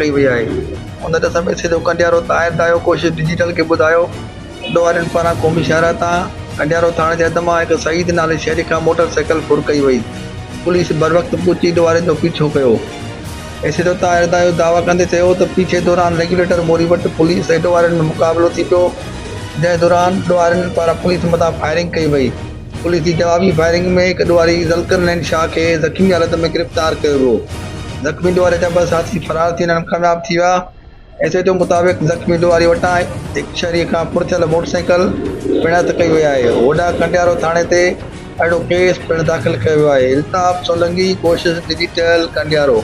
कई वई आहे। उन ते समय सिधो कंडियारो ताइर दायो कोशिश डिजिटल खे ॿुधायो ॾोहारियुनि पारां क़ौमी शहर तां कंडियारो थाणे जे हद मां हिकु शहीद नाले शहरी खां मोटरसाइकिल फुर कई वई। पुलिस बर वक़्तु पहुची ॾोहारियुनि जो पीछो कयो ऐं सिधो ताइर दायो दावा कंदे चयो त पीछे दौरान रेगुलेटर मोरी वटि पुलिस ऐं ॾोहारियुनि में मुक़ाबलो थी पियो, जंहिं दौरान ॾोहारियुनि पारां पुलिस मथां फायरिंग कई वई। पुलिस की जवाबी फायरिंग में हिकु ॾोहारी ज़लकरनैन शाह खे ज़ख़्मी हालत में गिरफ़्तार कयो वियो। ज़ख़्मी ॾोहारे जा 2 साथी फरार थी वञण कामयाब थी विया। ऐसे जे मुताबिक़ ज़ख़्मी ॾोहारी वटां हिकु शहरीअ खां पुरथियल मोटरसाइकिल पिणत कई वई आहे। होॾां कंडियारो थाणे ते अहिड़ो केस पिणु दाख़िल कयो वियो आहे। इल्ताफ़ सोलंगी, कोशिश डिजिटल, कंडियारो।